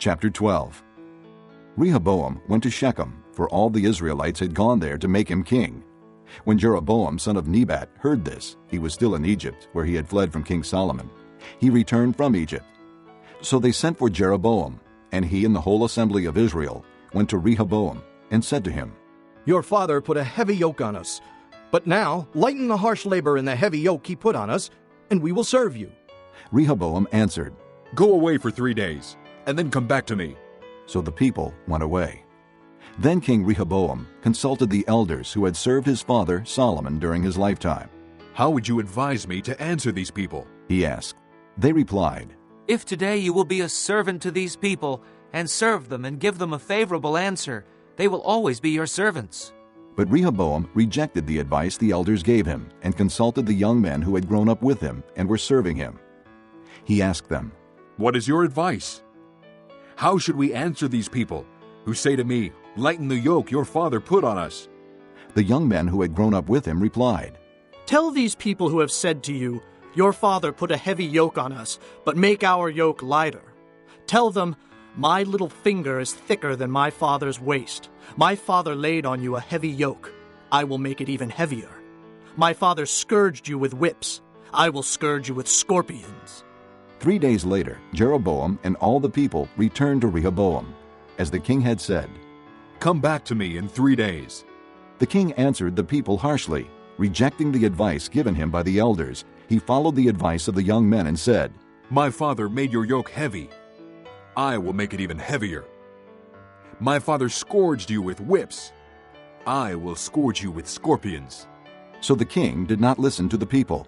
Chapter 12. Rehoboam went to Shechem, for all the Israelites had gone there to make him king. When Jeroboam son of Nebat heard this, he was still in Egypt, where he had fled from King Solomon. He returned from Egypt. So they sent for Jeroboam, and he and the whole assembly of Israel went to Rehoboam and said to him, Your father put a heavy yoke on us, but now lighten the harsh labor and the heavy yoke he put on us, and we will serve you. Rehoboam answered, Go away for 3 days, and then come back to me. So the people went away. Then King Rehoboam consulted the elders who had served his father Solomon during his lifetime. How would you advise me to answer these people? He asked. They replied, If today you will be a servant to these people, and serve them and give them a favorable answer, they will always be your servants. But Rehoboam rejected the advice the elders gave him and consulted the young men who had grown up with him and were serving him. He asked them, What is your advice? How should we answer these people who say to me, Lighten the yoke your father put on us? The young men who had grown up with him replied, Tell these people who have said to you, Your father put a heavy yoke on us, but make our yoke lighter. Tell them, My little finger is thicker than my father's waist. My father laid on you a heavy yoke. I will make it even heavier. My father scourged you with whips. I will scourge you with scorpions. 3 days later, Jeroboam and all the people returned to Rehoboam, as the king had said. Come back to me in 3 days. The king answered the people harshly. Rejecting the advice given him by the elders, he followed the advice of the young men and said, My father made your yoke heavy. I will make it even heavier. My father scourged you with whips. I will scourge you with scorpions. So the king did not listen to the people,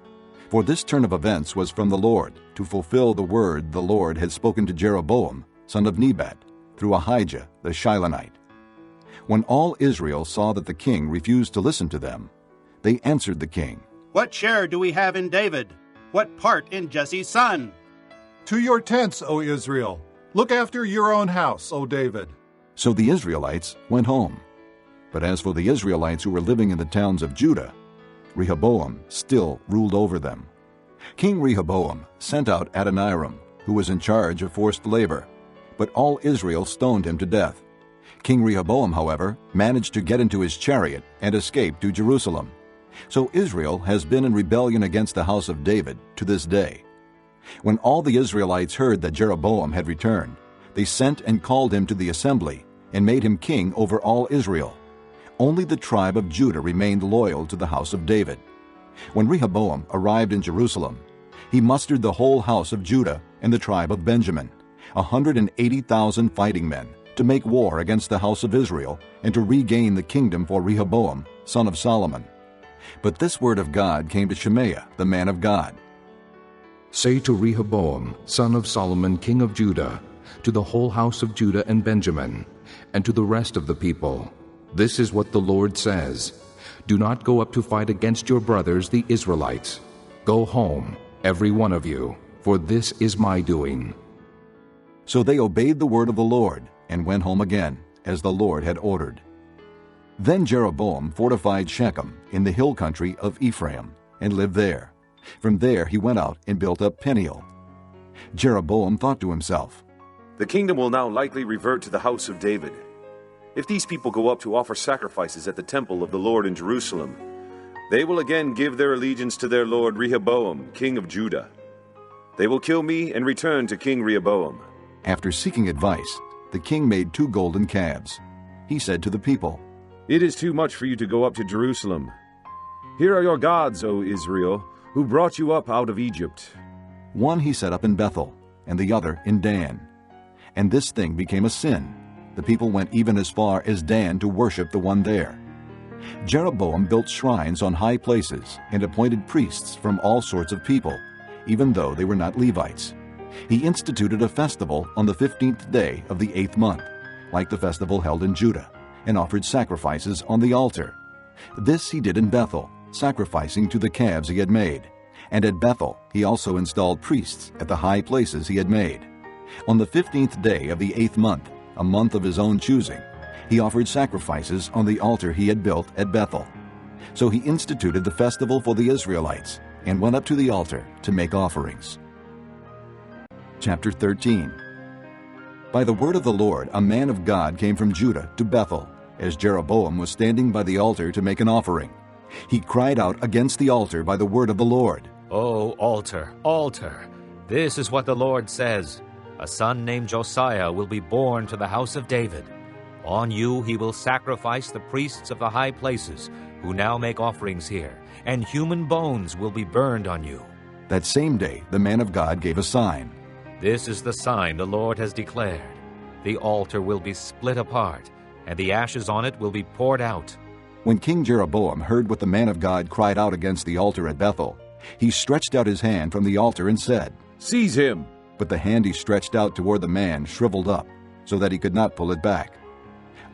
for this turn of events was from the Lord, to fulfill the word the Lord had spoken to Jeroboam, son of Nebat, through Ahijah the Shilonite. When all Israel saw that the king refused to listen to them, they answered the king, What share do we have in David? What part in Jesse's son? To your tents, O Israel. Look after your own house, O David. So the Israelites went home. But as for the Israelites who were living in the towns of Judah, Rehoboam still ruled over them. King Rehoboam sent out Adoniram, who was in charge of forced labor, but all Israel stoned him to death. King Rehoboam, however, managed to get into his chariot and escape to Jerusalem. So Israel has been in rebellion against the house of David to this day. When all the Israelites heard that Jeroboam had returned, they sent and called him to the assembly and made him king over all Israel. Only the tribe of Judah remained loyal to the house of David. When Rehoboam arrived in Jerusalem, he mustered the whole house of Judah and the tribe of Benjamin, 180,000 fighting men, to make war against the house of Israel and to regain the kingdom for Rehoboam, son of Solomon. But this word of God came to Shemaiah, the man of God. Say to Rehoboam, son of Solomon, king of Judah, to the whole house of Judah and Benjamin, and to the rest of the people, This is what the Lord says, Do not go up to fight against your brothers, the Israelites. Go home, every one of you, for this is my doing. So they obeyed the word of the Lord and went home again, as the Lord had ordered. Then Jeroboam fortified Shechem in the hill country of Ephraim and lived there. From there he went out and built up Peniel. Jeroboam thought to himself, The kingdom will now likely revert to the house of David. If these people go up to offer sacrifices at the temple of the Lord in Jerusalem, they will again give their allegiance to their lord Rehoboam, king of Judah. They will kill me and return to King Rehoboam. After seeking advice, the king made 2 golden calves. He said to the people, It is too much for you to go up to Jerusalem. Here are your gods, O Israel, who brought you up out of Egypt. One he set up in Bethel, and the other in Dan. And this thing became a sin. The people went even as far as Dan to worship the one there. Jeroboam built shrines on high places and appointed priests from all sorts of people, even though they were not Levites. He instituted a festival on the 15th day of the 8th month, like the festival held in Judah, and offered sacrifices on the altar. This he did in Bethel, sacrificing to the calves he had made. And at Bethel he also installed priests at the high places he had made. On the 15th day of the 8th month, a month of his own choosing, he offered sacrifices on the altar he had built at Bethel. So he instituted the festival for the Israelites and went up to the altar to make offerings. Chapter 13. By the word of the Lord, a man of God came from Judah to Bethel, as Jeroboam was standing by the altar to make an offering. He cried out against the altar by the word of the Lord. O altar, altar, this is what the Lord says. A son named Josiah will be born to the house of David. On you he will sacrifice the priests of the high places, who now make offerings here, and human bones will be burned on you. That same day the man of God gave a sign. This is the sign the Lord has declared. The altar will be split apart, and the ashes on it will be poured out. When King Jeroboam heard what the man of God cried out against the altar at Bethel, he stretched out his hand from the altar and said, Seize him! But the hand he stretched out toward the man shriveled up, so that he could not pull it back.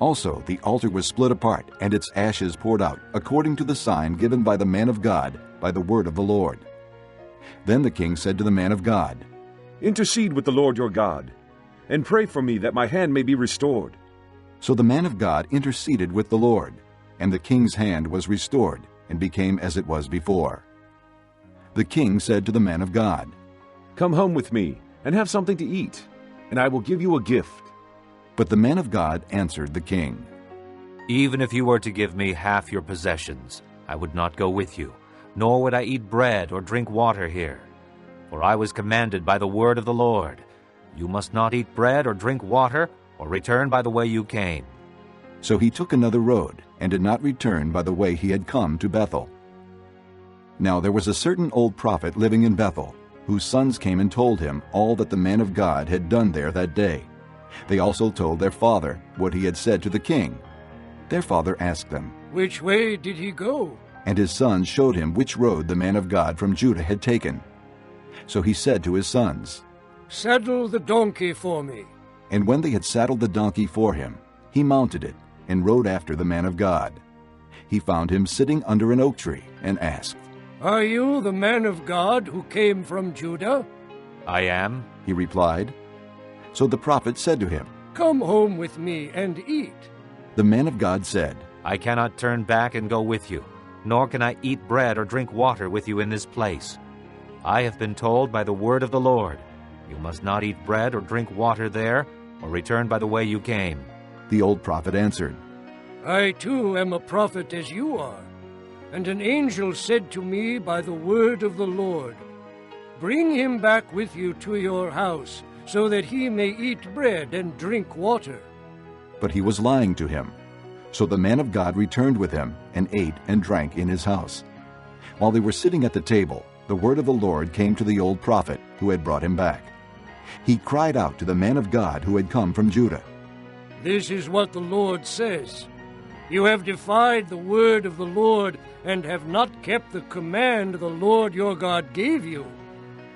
Also the altar was split apart, and its ashes poured out, according to the sign given by the man of God, by the word of the Lord. Then the king said to the man of God, Intercede with the Lord your God, and pray for me that my hand may be restored. So the man of God interceded with the Lord, and the king's hand was restored, and became as it was before. The king said to the man of God, Come home with me, and have something to eat, and I will give you a gift. But the man of God answered the king, Even if you were to give me half your possessions, I would not go with you, nor would I eat bread or drink water here. For I was commanded by the word of the Lord, You must not eat bread or drink water, or return by the way you came. So he took another road, and did not return by the way he had come to Bethel. Now there was a certain old prophet living in Bethel, whose sons came and told him all that the man of God had done there that day. They also told their father what he had said to the king. Their father asked them, Which way did he go? And his sons showed him which road the man of God from Judah had taken. So he said to his sons, Saddle the donkey for me. And when they had saddled the donkey for him, he mounted it, and rode after the man of God. He found him sitting under an oak tree, and asked, Are you the man of God who came from Judah? I am, he replied. So the prophet said to him, Come home with me and eat. The man of God said, I cannot turn back and go with you, nor can I eat bread or drink water with you in this place. I have been told by the word of the Lord, You must not eat bread or drink water there, or return by the way you came. The old prophet answered, I too am a prophet as you are. And an angel said to me by the word of the Lord, Bring him back with you to your house, so that he may eat bread and drink water. But he was lying to him. So the man of God returned with him, and ate and drank in his house. While they were sitting at the table, the word of the Lord came to the old prophet who had brought him back. He cried out to the man of God who had come from Judah, This is what the Lord says. You have defied the word of the Lord, and have not kept the command the Lord your God gave you.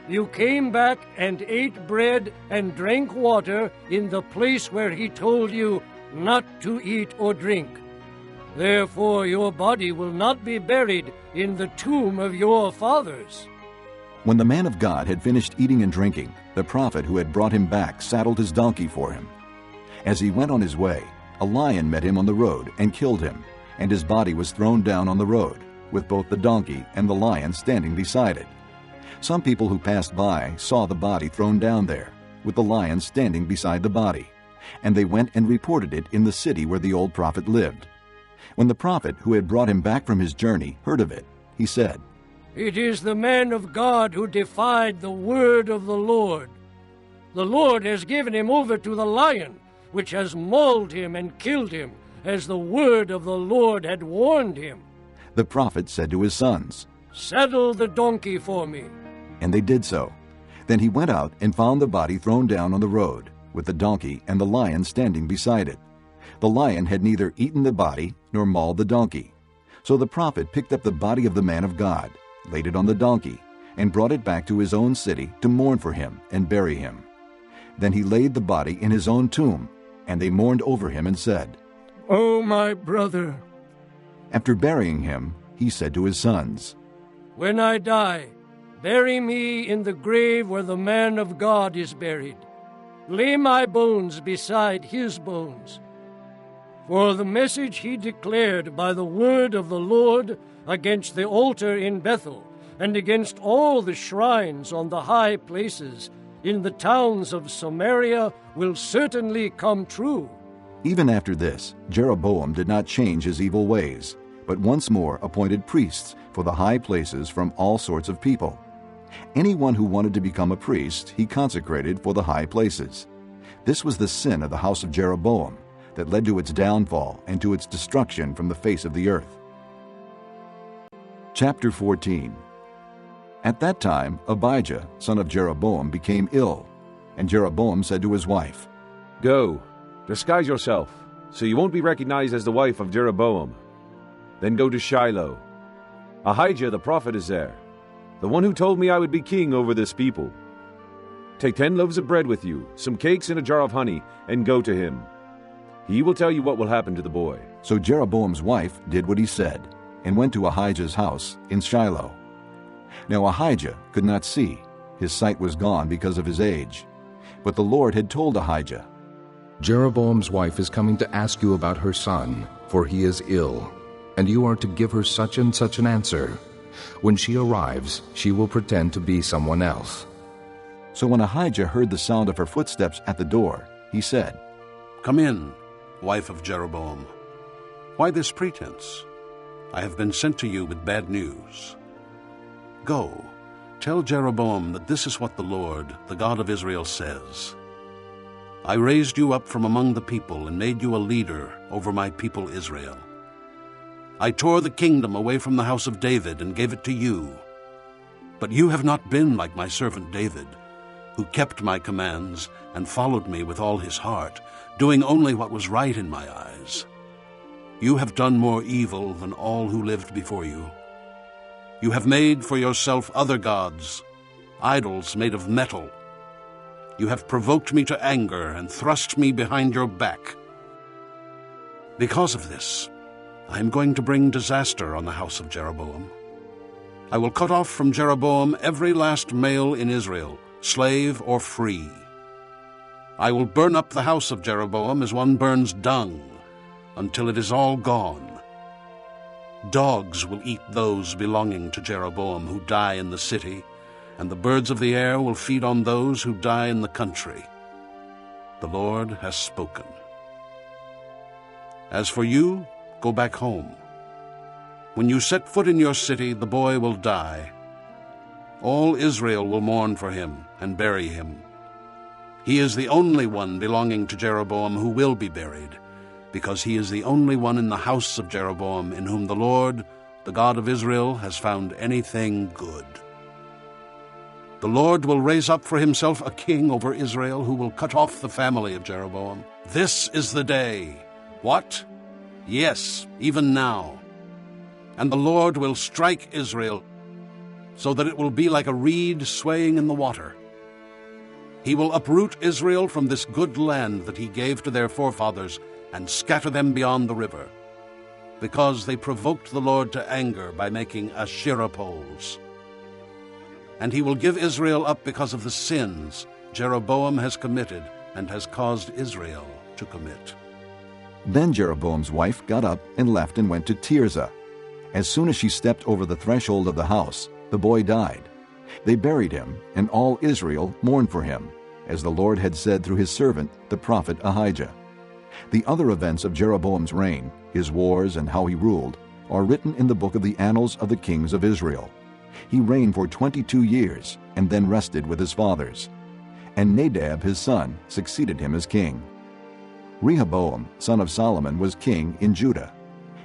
You came back and ate bread and drank water in the place where he told you not to eat or drink. Therefore your body will not be buried in the tomb of your fathers. When the man of God had finished eating and drinking, the prophet who had brought him back saddled his donkey for him. As he went on his way, a lion met him on the road and killed him, and his body was thrown down on the road, with both the donkey and the lion standing beside it. Some people who passed by saw the body thrown down there, with the lion standing beside the body, and they went and reported it in the city where the old prophet lived. When the prophet who had brought him back from his journey heard of it, he said, It is the man of God who defied the word of the Lord. The Lord has given him over to the lion, which has mauled him and killed him, as the word of the Lord had warned him. The prophet said to his sons, Saddle the donkey for me. And they did so. Then he went out and found the body thrown down on the road, with the donkey and the lion standing beside it. The lion had neither eaten the body nor mauled the donkey. So the prophet picked up the body of the man of God, laid it on the donkey, and brought it back to his own city to mourn for him and bury him. Then he laid the body in his own tomb, and they mourned over him and said, Oh, my brother. After burying him, he said to his sons, When I die, bury me in the grave where the man of God is buried. Lay my bones beside his bones. For the message he declared by the word of the Lord against the altar in Bethel, and against all the shrines on the high places, in the towns of Samaria will certainly come true. Even after this, Jeroboam did not change his evil ways, but once more appointed priests for the high places from all sorts of people. Anyone who wanted to become a priest, he consecrated for the high places. This was the sin of the house of Jeroboam that led to its downfall and to its destruction from the face of the earth. Chapter 14. At that time, Abijah, son of Jeroboam, became ill, and Jeroboam said to his wife, Go, disguise yourself, so you won't be recognized as the wife of Jeroboam. Then go to Shiloh. Ahijah the prophet is there, the one who told me I would be king over this people. Take 10 loaves of bread with you, some cakes and a jar of honey, and go to him. He will tell you what will happen to the boy. So Jeroboam's wife did what he said, and went to Ahijah's house in Shiloh. Now Ahijah could not see. His sight was gone because of his age. But the Lord had told Ahijah, Jeroboam's wife is coming to ask you about her son, for he is ill, and you are to give her such and such an answer. When she arrives, she will pretend to be someone else. So when Ahijah heard the sound of her footsteps at the door, he said, Come in, wife of Jeroboam. Why this pretense? I have been sent to you with bad news. Go, tell Jeroboam that this is what the Lord, the God of Israel, says. I raised you up from among the people and made you a leader over my people Israel. I tore the kingdom away from the house of David and gave it to you. But you have not been like my servant David, who kept my commands and followed me with all his heart, doing only what was right in my eyes. You have done more evil than all who lived before you. You have made for yourself other gods, idols made of metal. You have provoked me to anger and thrust me behind your back. Because of this, I am going to bring disaster on the house of Jeroboam. I will cut off from Jeroboam every last male in Israel, slave or free. I will burn up the house of Jeroboam as one burns dung, until it is all gone. Dogs will eat those belonging to Jeroboam who die in the city, and the birds of the air will feed on those who die in the country. The Lord has spoken. As for you, go back home. When you set foot in your city, the boy will die. All Israel will mourn for him and bury him. He is the only one belonging to Jeroboam who will be buried, because he is the only one in the house of Jeroboam in whom the Lord, the God of Israel, has found anything good. The Lord will raise up for himself a king over Israel who will cut off the family of Jeroboam. This is the day. What? Yes, even now. And the Lord will strike Israel so that it will be like a reed swaying in the water. He will uproot Israel from this good land that he gave to their forefathers and scatter them beyond the river, because they provoked the Lord to anger by making Asherah poles. And he will give Israel up because of the sins Jeroboam has committed and has caused Israel to commit. Then Jeroboam's wife got up and left and went to Tirzah. As soon as she stepped over the threshold of the house, the boy died. They buried him, and all Israel mourned for him, as the Lord had said through his servant, the prophet Ahijah. The other events of Jeroboam's reign, his wars and how he ruled, are written in the book of the annals of the kings of Israel. He reigned for 22 years, and then rested with his fathers. And Nadab his son succeeded him as king. Rehoboam, son of Solomon, was king in Judah.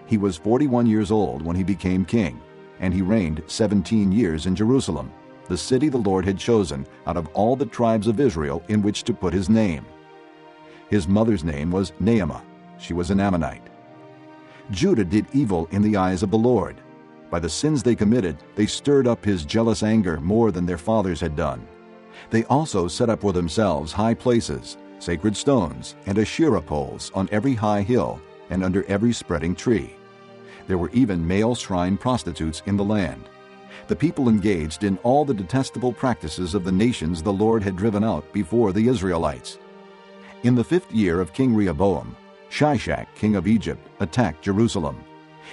He was 41 years old when he became king, and he reigned 17 years in Jerusalem, the city the Lord had chosen out of all the tribes of Israel in which to put his name. His mother's name was Naamah. She was an Ammonite. Judah did evil in the eyes of the Lord. By the sins they committed, they stirred up his jealous anger more than their fathers had done. They also set up for themselves high places, sacred stones, and Asherah poles on every high hill and under every spreading tree. There were even male shrine prostitutes in the land. The people engaged in all the detestable practices of the nations the Lord had driven out before the Israelites. In the 5th year of King Rehoboam, Shishak, king of Egypt, attacked Jerusalem.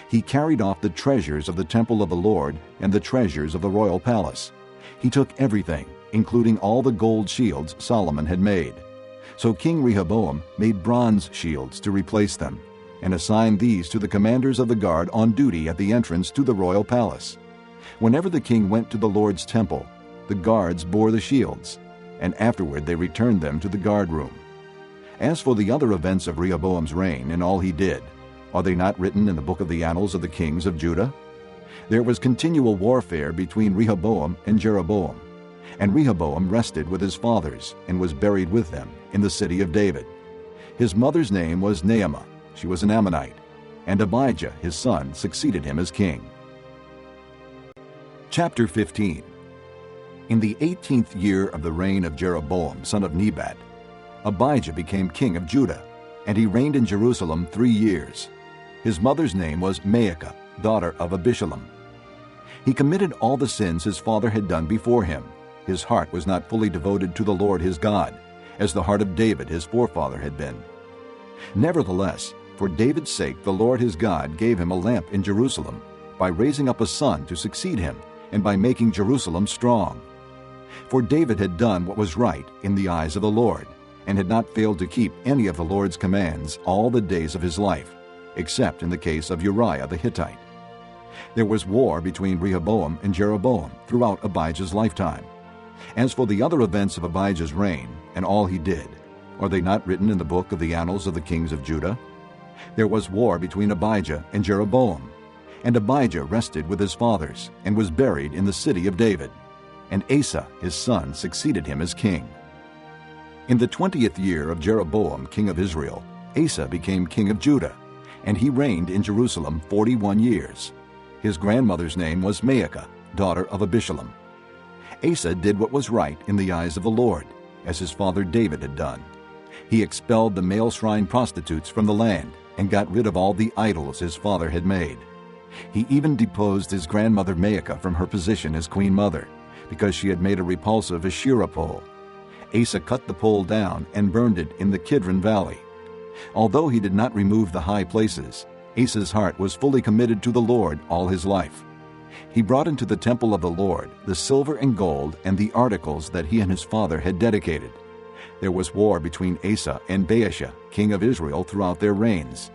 He carried off the treasures of the temple of the Lord and the treasures of the royal palace. He took everything, including all the gold shields Solomon had made. So King Rehoboam made bronze shields to replace them, and assigned these to the commanders of the guard on duty at the entrance to the royal palace. Whenever the king went to the Lord's temple, the guards bore the shields, and afterward they returned them to the guard room. As for the other events of Rehoboam's reign and all he did, are they not written in the book of the annals of the kings of Judah? There was continual warfare between Rehoboam and Jeroboam, and Rehoboam rested with his fathers and was buried with them in the city of David. His mother's name was Naamah. She was an Ammonite, and Abijah, his son, succeeded him as king. Chapter 15. In the 18th year of the reign of Jeroboam, son of Nebat, Abijah became king of Judah, and he reigned in Jerusalem 3 years. His mother's name was Maacah, daughter of Abishalom. He committed all the sins his father had done before him. His heart was not fully devoted to the Lord his God, as the heart of David his forefather had been. Nevertheless, for David's sake the Lord his God gave him a lamp in Jerusalem, by raising up a son to succeed him, and by making Jerusalem strong. For David had done what was right in the eyes of the Lord, and had not failed to keep any of the Lord's commands all the days of his life, except in the case of Uriah the Hittite. There was war between Rehoboam and Jeroboam throughout Abijah's lifetime. As for the other events of Abijah's reign and all he did, are they not written in the book of the annals of the kings of Judah? There was war between Abijah and Jeroboam, and Abijah rested with his fathers and was buried in the city of David, and Asa his son succeeded him as king. In the 20th year of Jeroboam king of Israel, Asa became king of Judah, and he reigned in Jerusalem 41 years. His grandmother's name was Maacah, daughter of Abishalom. Asa did what was right in the eyes of the Lord, as his father David had done. He expelled the male shrine prostitutes from the land and got rid of all the idols his father had made. He even deposed his grandmother Maacah from her position as queen mother, because she had made a repulsive Asherah pole. Asa cut the pole down and burned it in the Kidron Valley. Although he did not remove the high places, Asa's heart was fully committed to the Lord all his life. He brought into the temple of the Lord the silver and gold and the articles that he and his father had dedicated. There was war between Asa and Baasha, king of Israel, throughout their reigns.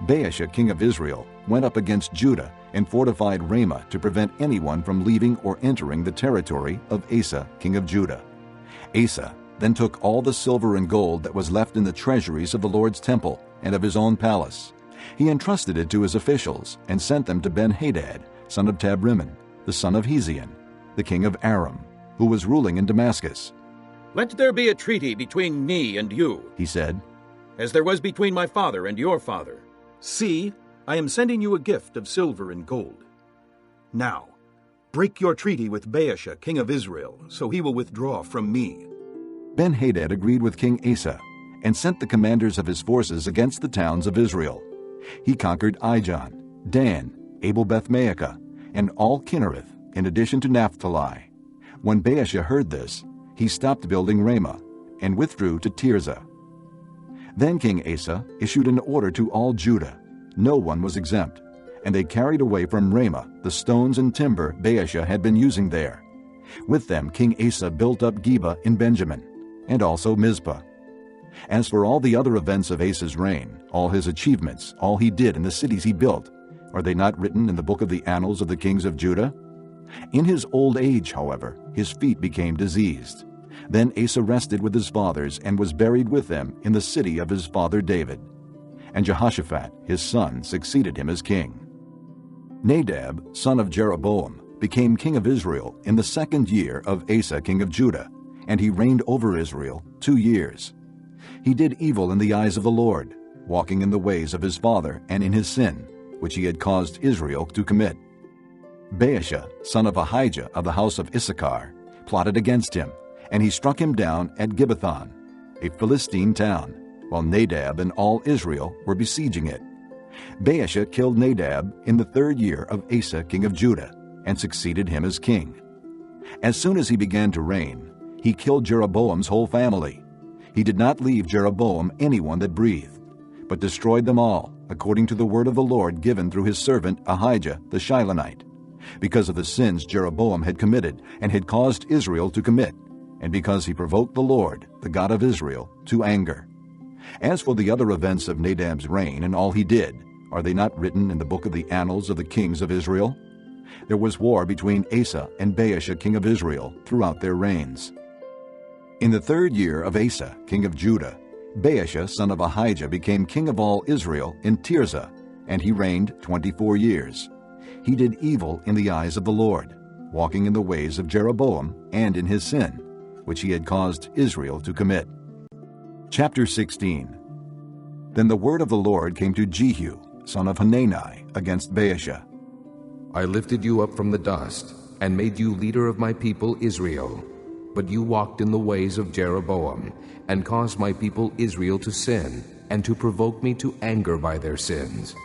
Baasha, king of Israel, went up against Judah and fortified Ramah to prevent anyone from leaving or entering the territory of Asa, king of Judah. Asa then took all the silver and gold that was left in the treasuries of the Lord's temple and of his own palace. He entrusted it to his officials and sent them to Ben-Hadad, son of Tabrimmon, the son of Hezion, the king of Aram, who was ruling in Damascus. "Let there be a treaty between me and you," he said, "as there was between my father and your father. See, I am sending you a gift of silver and gold. Now, break your treaty with Baasha, king of Israel, so he will withdraw from me." Ben-Hadad agreed with King Asa and sent the commanders of his forces against the towns of Israel. He conquered Ijon, Dan, Abel-Beth-Maacah, and all Kinnereth, in addition to Naphtali. When Baasha heard this, he stopped building Ramah and withdrew to Tirzah. Then King Asa issued an order to all Judah. No one was exempt, and they carried away from Ramah the stones and timber Baasha had been using there. With them King Asa built up Geba in Benjamin, and also Mizpah. As for all the other events of Asa's reign, all his achievements, all he did in the cities he built, are they not written in the book of the annals of the kings of Judah? In his old age, however, his feet became diseased. Then Asa rested with his fathers and was buried with them in the city of his father David. And Jehoshaphat, his son, succeeded him as king. Nadab, son of Jeroboam, became king of Israel in the 2nd year of Asa, king of Judah, and he reigned over Israel 2 years. He did evil in the eyes of the Lord, walking in the ways of his father and in his sin, which he had caused Israel to commit. Baasha, son of Ahijah of the house of Issachar, plotted against him, and he struck him down at Gibbethon, a Philistine town, while Nadab and all Israel were besieging it. Baasha killed Nadab in the 3rd year of Asa, king of Judah, and succeeded him as king. As soon as he began to reign, he killed Jeroboam's whole family. He did not leave Jeroboam anyone that breathed, but destroyed them all, according to the word of the Lord given through his servant Ahijah the Shilonite, because of the sins Jeroboam had committed and had caused Israel to commit, and because he provoked the Lord, the God of Israel, to anger. As for the other events of Nadab's reign and all he did, are they not written in the book of the annals of the kings of Israel? There was war between Asa and Baasha king of Israel throughout their reigns. In the 3rd year of Asa king of Judah, Baasha son of Ahijah became king of all Israel in Tirzah, and he reigned 24 years. He did evil in the eyes of the Lord, walking in the ways of Jeroboam and in his sin, which he had caused Israel to commit. Chapter 16. Then the word of the Lord came to Jehu, son of Hanani, against Baasha. I lifted you up from the dust, and made you leader of my people Israel. But you walked in the ways of Jeroboam, and caused my people Israel to sin, and to provoke me to anger by their sins.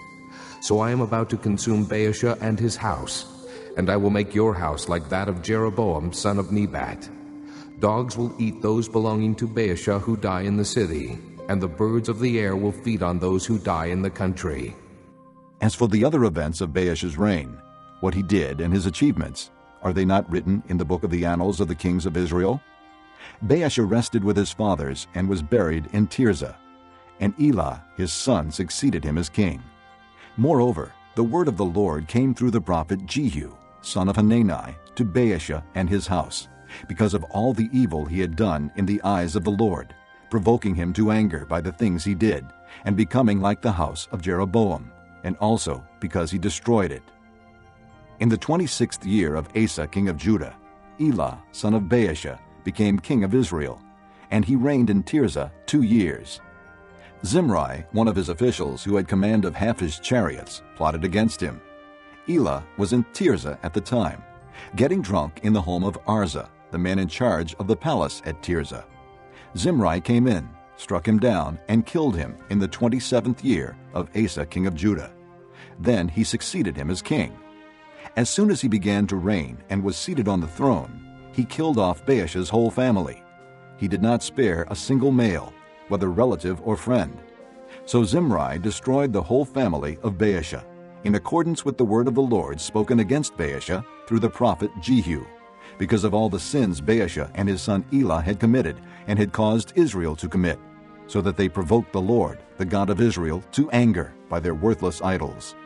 So I am about to consume Baasha and his house, and I will make your house like that of Jeroboam son of Nebat. Dogs will eat those belonging to Baasha who die in the city, and the birds of the air will feed on those who die in the country. As for the other events of Baasha's reign, what he did and his achievements, are they not written in the book of the annals of the kings of Israel? Baasha rested with his fathers and was buried in Tirzah, and Elah his son succeeded him as king. Moreover, the word of the Lord came through the prophet Jehu, son of Hanani, to Baasha and his house, because of all the evil he had done in the eyes of the Lord, provoking him to anger by the things he did, and becoming like the house of Jeroboam, and also because he destroyed it. In the 26th year of Asa king of Judah, Elah son of Baasha became king of Israel, and he reigned in Tirzah 2 years. Zimri, one of his officials who had command of half his chariots, plotted against him. Elah was in Tirzah at the time, getting drunk in the home of Arza, the man in charge of the palace at Tirzah. Zimri came in, struck him down, and killed him in the 27th year of Asa king of Judah. Then he succeeded him as king. As soon as he began to reign and was seated on the throne, he killed off Baasha's whole family. He did not spare a single male, whether relative or friend. So Zimri destroyed the whole family of Baasha, in accordance with the word of the Lord spoken against Baasha through the prophet Jehu, because of all the sins Baasha and his son Elah had committed and had caused Israel to commit, so that they provoked the Lord, the God of Israel, to anger by their worthless idols.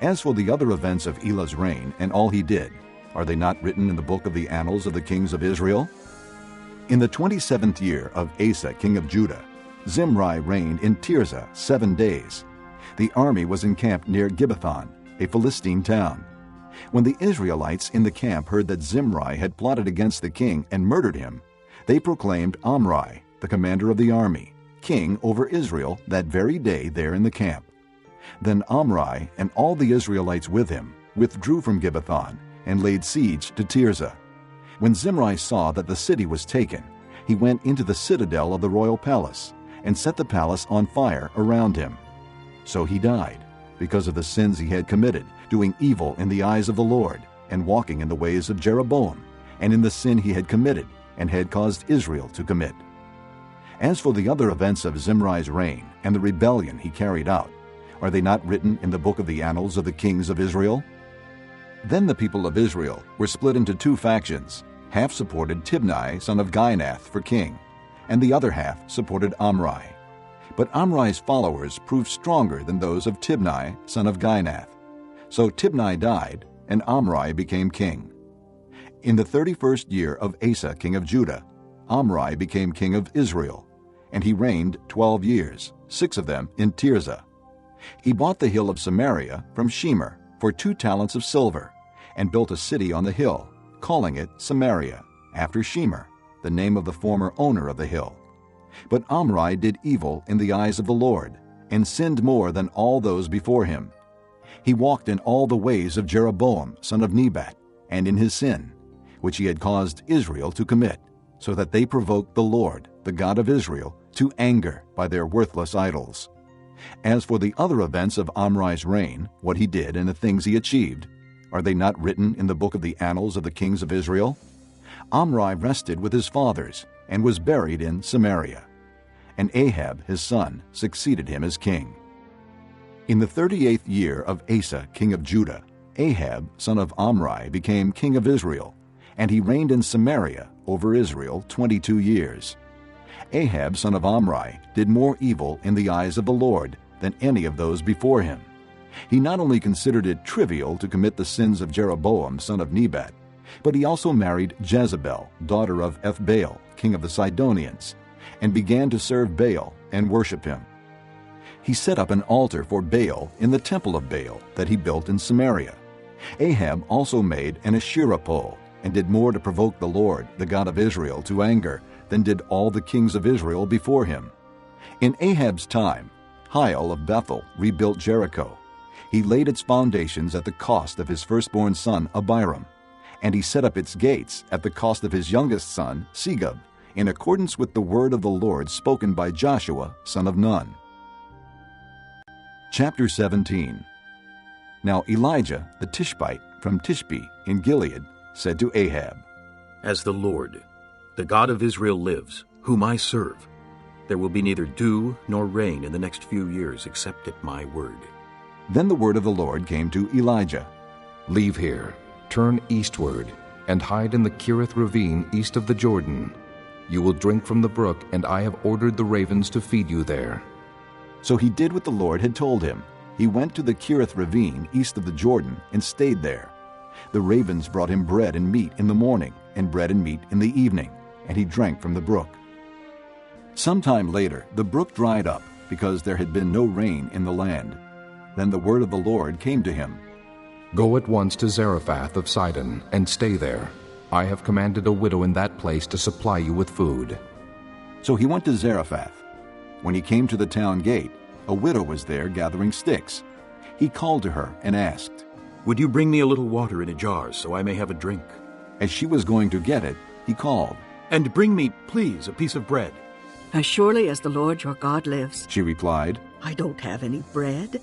As for the other events of Elah's reign and all he did, are they not written in the book of the annals of the kings of Israel? In the 27th year of Asa king of Judah, Zimri reigned in Tirzah 7 days. The army was encamped near Gibbethon, a Philistine town. When the Israelites in the camp heard that Zimri had plotted against the king and murdered him, they proclaimed Omri, the commander of the army, king over Israel that very day there in the camp. Then Omri and all the Israelites with him withdrew from Gibbethon and laid siege to Tirzah. When Zimri saw that the city was taken, he went into the citadel of the royal palace and set the palace on fire around him. So he died, because of the sins he had committed, doing evil in the eyes of the Lord, and walking in the ways of Jeroboam, and in the sin he had committed, and had caused Israel to commit. As for the other events of Zimri's reign and the rebellion he carried out, are they not written in the book of the annals of the kings of Israel? Then the people of Israel were split into 2 factions. Half supported Tibni son of Ginath for king, and the other half supported Omri. But Omri's followers proved stronger than those of Tibni son of Ginath. So Tibni died, and Omri became king. In the 31st year of Asa king of Judah, Omri became king of Israel, and he reigned 12 years, 6 of them in Tirzah. He bought the hill of Samaria from Shemer for 2 talents of silver, and built a city on the hill, calling it Samaria, after Shemer, the name of the former owner of the hill. But Omri did evil in the eyes of the Lord, and sinned more than all those before him. He walked in all the ways of Jeroboam son of Nebat, and in his sin, which he had caused Israel to commit, so that they provoked the Lord, the God of Israel, to anger by their worthless idols. As for the other events of Omri's reign, what he did and the things he achieved, are they not written in the book of the annals of the kings of Israel? Omri rested with his fathers, and was buried in Samaria. And Ahab his son succeeded him as king. In the 38th year of Asa king of Judah, Ahab son of Omri became king of Israel, and he reigned in Samaria over Israel 22 years. Ahab, son of Omri, did more evil in the eyes of the Lord than any of those before him. He not only considered it trivial to commit the sins of Jeroboam, son of Nebat, but he also married Jezebel, daughter of Ethbaal, king of the Sidonians, and began to serve Baal and worship him. He set up an altar for Baal in the temple of Baal that he built in Samaria. Ahab also made an Asherah pole, and did more to provoke the Lord, the God of Israel, to anger than did all the kings of Israel before him. In Ahab's time, Hiel of Bethel rebuilt Jericho. He laid its foundations at the cost of his firstborn son Abiram, and he set up its gates at the cost of his youngest son Segub, in accordance with the word of the Lord spoken by Joshua, son of Nun. Chapter 17. Now Elijah the Tishbite from Tishbe in Gilead said to Ahab, As the Lord, the God of Israel lives, whom I serve, there will be neither dew nor rain in the next few years except at my word. Then the word of the Lord came to Elijah. Leave here, turn eastward, and hide in the Kerith ravine east of the Jordan. You will drink from the brook, and I have ordered the ravens to feed you there. So he did what the Lord had told him. He went to the Kerith ravine east of the Jordan and stayed there. The ravens brought him bread and meat in the morning, and bread and meat in the evening, and he drank from the brook. Sometime later the brook dried up, because there had been no rain in the land. Then the word of the Lord came to him. Go at once to Zarephath of Sidon, and stay there. I have commanded a widow in that place to supply you with food. So he went to Zarephath. When he came to the town gate, a widow was there gathering sticks. He called to her and asked, Would you bring me a little water in a jar, so I may have a drink? As she was going to get it, he called, And bring me, please, a piece of bread. As surely as the Lord your God lives, she replied, I don't have any bread,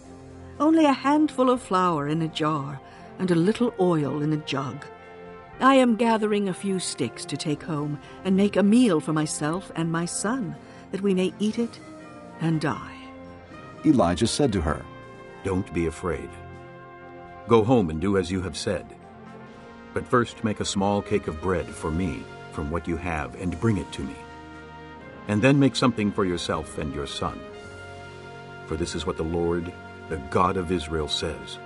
only a handful of flour in a jar and a little oil in a jug. I am gathering a few sticks to take home and make a meal for myself and my son, that we may eat it and die. Elijah said to her, Don't be afraid. Go home and do as you have said. But first make a small cake of bread for me from what you have and bring it to me. And then make something for yourself and your son. For this is what the Lord, the God of Israel, says.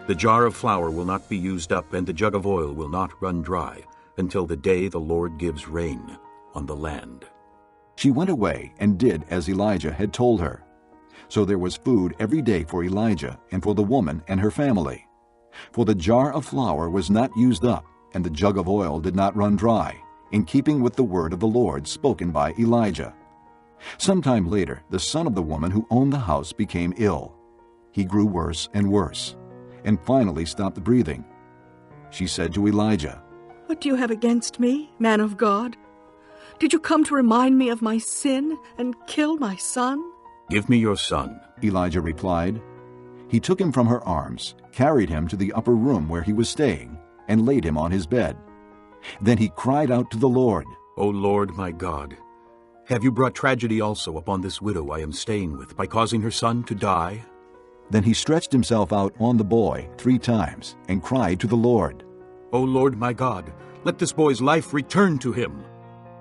The jar of flour will not be used up, and the jug of oil will not run dry, until the day the Lord gives rain on the land. She went away and did as Elijah had told her. So there was food every day for Elijah and for the woman and her family. For the jar of flour was not used up, and the jug of oil did not run dry, in keeping with the word of the Lord spoken by Elijah. Sometime later, the son of the woman who owned the house became ill. He grew worse and worse, and finally stopped breathing. She said to Elijah, What do you have against me, man of God? Did you come to remind me of my sin and kill my son? Give me your son, Elijah replied. He took him from her arms, carried him to the upper room where he was staying, and laid him on his bed. Then he cried out to the Lord, O Lord my God, have you brought tragedy also upon this widow I am staying with by causing her son to die? Then he stretched himself out on the boy 3 times and cried to the Lord, O Lord my God, let this boy's life return to him.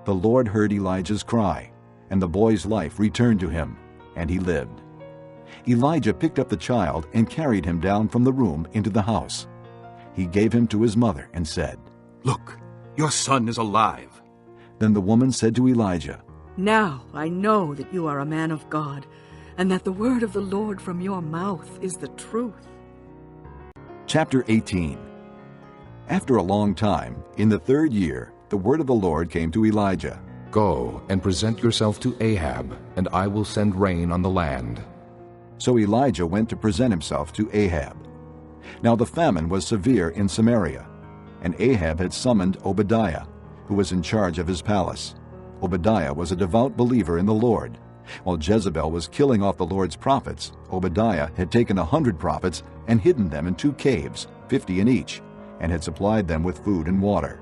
The Lord heard Elijah's cry, and the boy's life returned to him, and he lived. Elijah picked up the child and carried him down from the room into the house. He gave him to his mother and said, Look, your son is alive. Then the woman said to Elijah, Now I know that you are a man of God, and that the word of the Lord from your mouth is the truth. Chapter 18. After a long time, in the 3rd year, the word of the Lord came to Elijah. Go and present yourself to Ahab, and I will send rain on the land. So Elijah went to present himself to Ahab. Now the famine was severe in Samaria, and Ahab had summoned Obadiah, who was in charge of his palace. Obadiah was a devout believer in the Lord. While Jezebel was killing off the Lord's prophets, Obadiah had taken 100 prophets and hidden them in 2 caves, 50 in each, and had supplied them with food and water.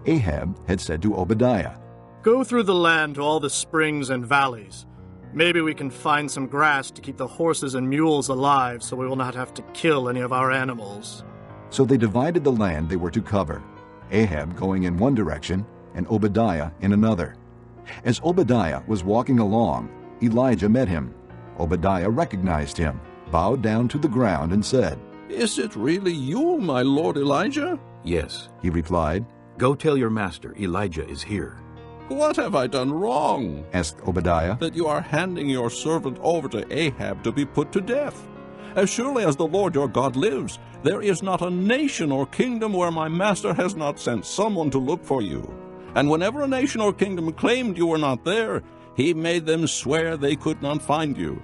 Ahab had said to Obadiah, Go through the land to all the springs and valleys. Maybe we can find some grass to keep the horses and mules alive, so we will not have to kill any of our animals. So they divided the land they were to cover, Ahab going in one direction and Obadiah in another. As Obadiah was walking along, Elijah met him. Obadiah recognized him, bowed down to the ground, and said, "Is it really you, my lord Elijah?" "Yes," he replied. "Go tell your master Elijah is here." "What have I done wrong," asked Obadiah, "that you are handing your servant over to Ahab to be put to death? As surely as the Lord your God lives, there is not a nation or kingdom where my master has not sent someone to look for you. And whenever a nation or kingdom claimed you were not there, he made them swear they could not find you.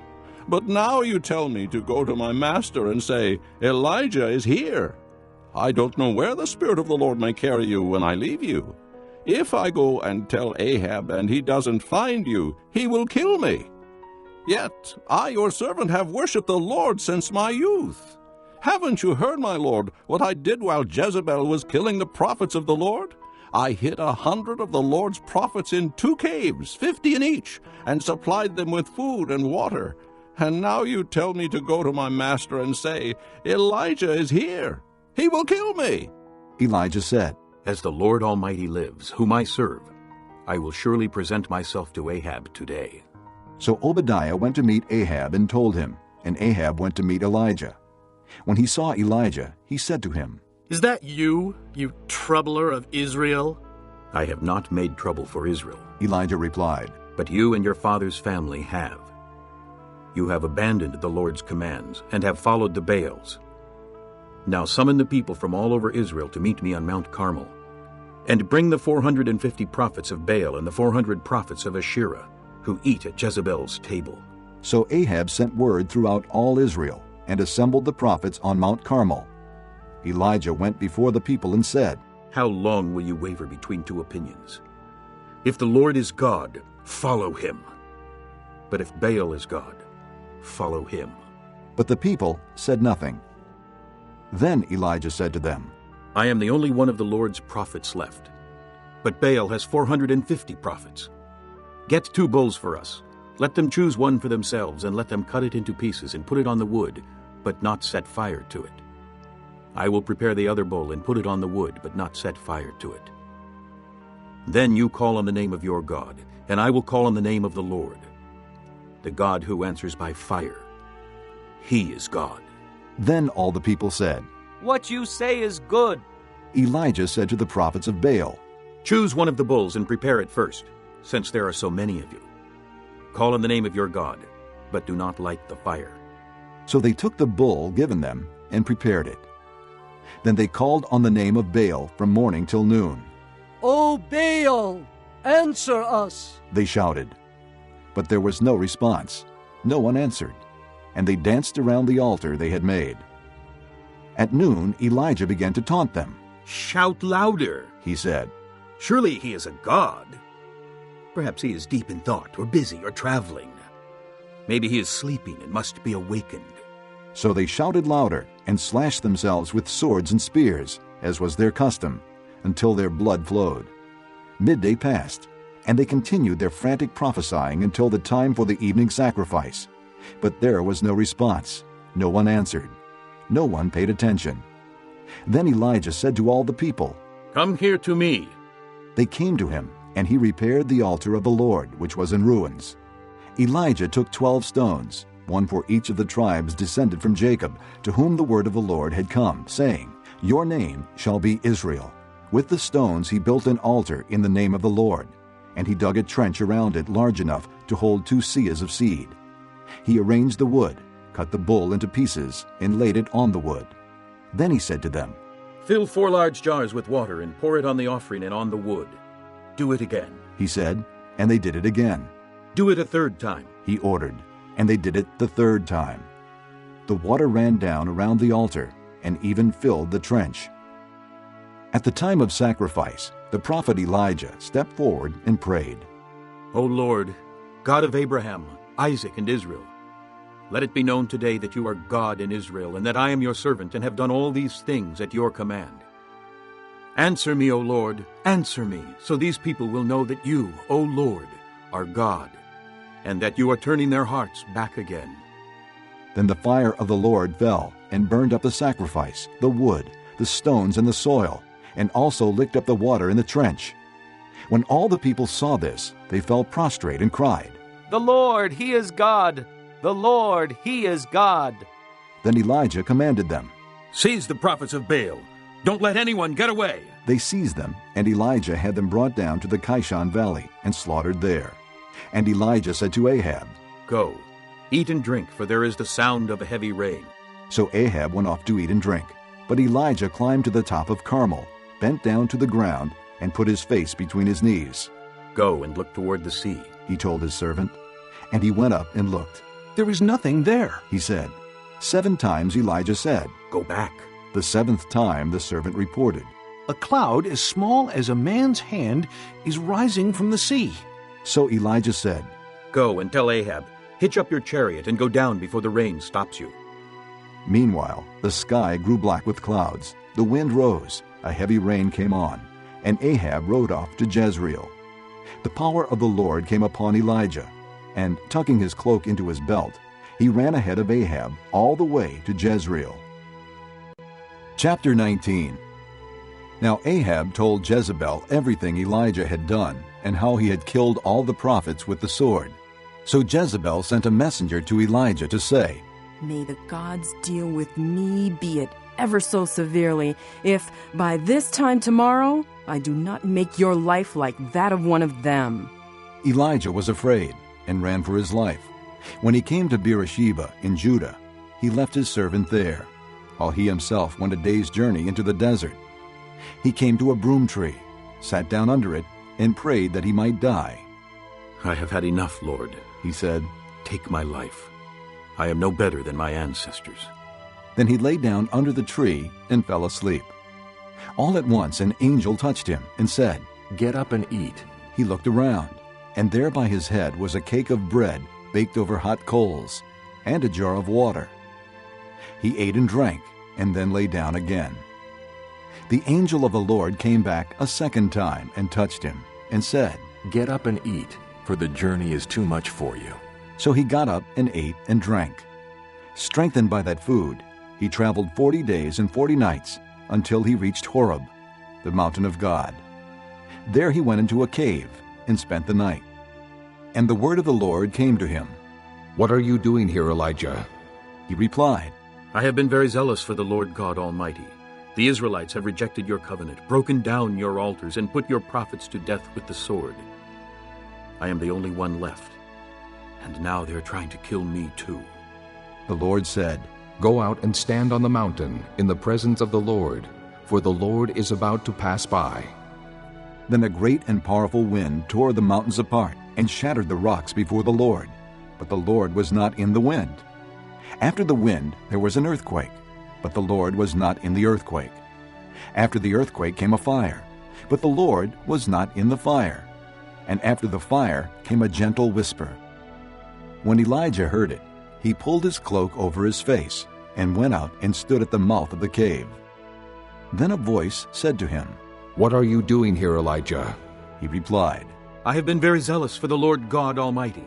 But now you tell me to go to my master and say, 'Elijah is here.' I don't know where the Spirit of the Lord may carry you when I leave you. If I go and tell Ahab and he doesn't find you, he will kill me. Yet I, your servant, have worshipped the Lord since my youth. Haven't you heard, my lord, what I did while Jezebel was killing the prophets of the Lord? I hid 100 of the Lord's prophets in 2 caves, 50 in each, and supplied them with food and water. And now you tell me to go to my master and say, 'Elijah is here.' He will kill me." Elijah said, "As the Lord Almighty lives, whom I serve, I will surely present myself to Ahab today." So Obadiah went to meet Ahab and told him, and Ahab went to meet Elijah. When he saw Elijah, he said to him, "Is that you, you troubler of Israel?" "I have not made trouble for Israel," Elijah replied, "but you and your father's family have. You have abandoned the Lord's commands and have followed the Baals. Now summon the people from all over Israel to meet me on Mount Carmel, and bring the 450 prophets of Baal and the 400 prophets of Asherah, who eat at Jezebel's table." So Ahab sent word throughout all Israel, and assembled the prophets on Mount Carmel. Elijah went before the people and said, "How long will you waver between two opinions? If the Lord is God, follow him. But if Baal is God, follow him." But the people said nothing. Then Elijah said to them, "I am the only one of the Lord's prophets left, but Baal has 450 prophets. Get 2 bulls for us. Let them choose one for themselves, and let them cut it into pieces and put it on the wood, but not set fire to it. I will prepare the other bull and put it on the wood, but not set fire to it. Then you call on the name of your God, and I will call on the name of the Lord, the God who answers by fire. He is God." Then all the people said, "What you say is good." Elijah said to the prophets of Baal, "Choose one of the bulls and prepare it first, since there are so many of you. Call on the name of your God, but do not light the fire." So they took the bull given them and prepared it. Then they called on the name of Baal from morning till noon. "O Baal, answer us!" they shouted. But there was no response. No one answered, and they danced around the altar they had made. At noon Elijah began to taunt them. "Shout louder," he said. "Surely he is a god. Perhaps he is deep in thought, or busy, or traveling. Maybe he is sleeping and must be awakened." So they shouted louder and slashed themselves with swords and spears, as was their custom, until their blood flowed. Midday passed, and they continued their frantic prophesying until the time for the evening sacrifice. But there was no response. No one answered. No one paid attention. Then Elijah said to all the people, "Come here to me." They came to him, and he repaired the altar of the Lord, which was in ruins. Elijah took 12 stones, one for each of the tribes descended from Jacob, to whom the word of the Lord had come, saying, "Your name shall be Israel." With the stones he built an altar in the name of the Lord, and he dug a trench around it large enough to hold 2 seahs of seed. He arranged the wood, cut the bull into pieces, and laid it on the wood. Then he said to them, "Fill 4 large jars with water and pour it on the offering and on the wood. Do it again," he said, and they did it again. "Do it a 3rd time," he ordered, and they did it the 3rd time. The water ran down around the altar and even filled the trench. At the time of sacrifice, the prophet Elijah stepped forward and prayed, "O Lord, God of Abraham, Isaac, and Israel, let it be known today that you are God in Israel, and that I am your servant and have done all these things at your command. Answer me, O Lord, answer me, so these people will know that you, O Lord, are God, and that you are turning their hearts back again." Then the fire of the Lord fell and burned up the sacrifice, the wood, the stones, and the soil, and also licked up the water in the trench. When all the people saw this, they fell prostrate and cried, "The Lord, He is God! The Lord, He is God!" Then Elijah commanded them. Seize the prophets of Baal. Don't let anyone get away. They seized them, and Elijah had them brought down to the Kishon valley and slaughtered there. And Elijah said to Ahab, Go, eat and drink, for there is the sound of a heavy rain. So Ahab went off to eat and drink. But Elijah climbed to the top of Carmel, bent down to the ground, and put his face between his knees. Go and look toward the sea, he told his servant. And he went up and looked. There is nothing there, he said. 7 times Elijah said, Go back. The 7th time the servant reported, A cloud as small as a man's hand is rising from the sea. So Elijah said, Go and tell Ahab, hitch up your chariot and go down before the rain stops you. Meanwhile, the sky grew black with clouds, the wind rose, a heavy rain came on, and Ahab rode off to Jezreel. The power of the Lord came upon Elijah, and tucking his cloak into his belt, he ran ahead of Ahab all the way to Jezreel. Chapter 19. Now Ahab told Jezebel everything Elijah had done, and how he had killed all the prophets with the sword. So Jezebel sent a messenger to Elijah to say, May the gods deal with me, be it ever so severely, if by this time tomorrow I do not make your life like that of one of them. Elijah was afraid and ran for his life. When he came to Beersheba in Judah, he left his servant there, while he himself went a day's journey into the desert. He came to a broom tree, sat down under it, and prayed that he might die. I have had enough, Lord, he said. Take my life. I am no better than my ancestors. Then he lay down under the tree and fell asleep. All at once an angel touched him and said, Get up and eat. He looked around, and there by his head was a cake of bread baked over hot coals, and a jar of water. He ate and drank, and then lay down again. The angel of the Lord came back a second time and touched him, and said, Get up and eat, for the journey is too much for you. So he got up and ate and drank. Strengthened by that food, he traveled 40 days and 40 nights until he reached Horeb, the mountain of God. There he went into a cave and spent the night. And the word of the Lord came to him. What are you doing here, Elijah? He replied, I have been very zealous for the Lord God Almighty. The Israelites have rejected your covenant, broken down your altars, and put your prophets to death with the sword. I am the only one left, and now they are trying to kill me too. The Lord said, Go out and stand on the mountain in the presence of the Lord, for the Lord is about to pass by. Then a great and powerful wind tore the mountains apart and shattered the rocks before the Lord, but the Lord was not in the wind. After the wind there was an earthquake, but the Lord was not in the earthquake. After the earthquake came a fire, but the Lord was not in the fire. And after the fire came a gentle whisper. When Elijah heard it, he pulled his cloak over his face and went out and stood at the mouth of the cave. Then a voice said to him, What are you doing here, Elijah? He replied, I have been very zealous for the Lord God Almighty.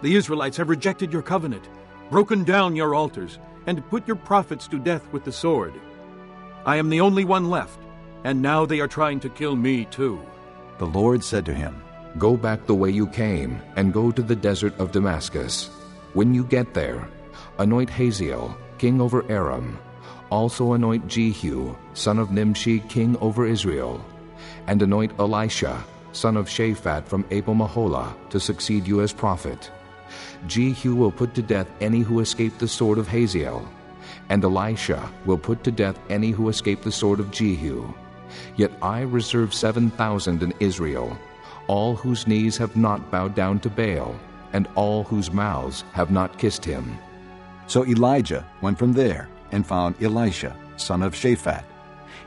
The Israelites have rejected your covenant, broken down your altars, and put your prophets to death with the sword. I am the only one left, and now they are trying to kill me too. The Lord said to him, Go back the way you came, and go to the desert of Damascus. When you get there, anoint Hazael, king over Aram. Also anoint Jehu, son of Nimshi, king over Israel. And anoint Elisha, son of Shaphat from Abel-Meholah, to succeed you as prophet. Jehu will put to death any who escape the sword of Hazael, and Elisha will put to death any who escape the sword of Jehu. Yet I reserve 7,000 in Israel, all whose knees have not bowed down to Baal, and all whose mouths have not kissed him. So Elijah went from there and found Elisha, son of Shaphat.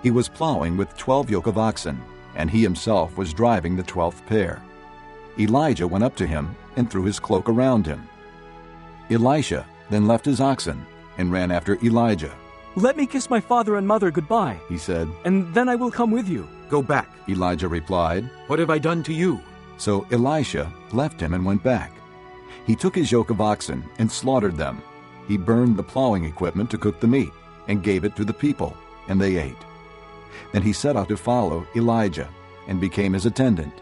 He was plowing with 12 yoke of oxen, and he himself was driving the 12th pair. Elijah went up to him and threw his cloak around him. Elisha then left his oxen and ran after Elijah. Let me kiss my father and mother goodbye, he said, and then I will come with you. Go back, Elijah replied. What have I done to you? So Elisha left him and went back. He took his yoke of oxen and slaughtered them. He burned the plowing equipment to cook the meat and gave it to the people, and they ate. Then he set out to follow Elijah and became his attendant.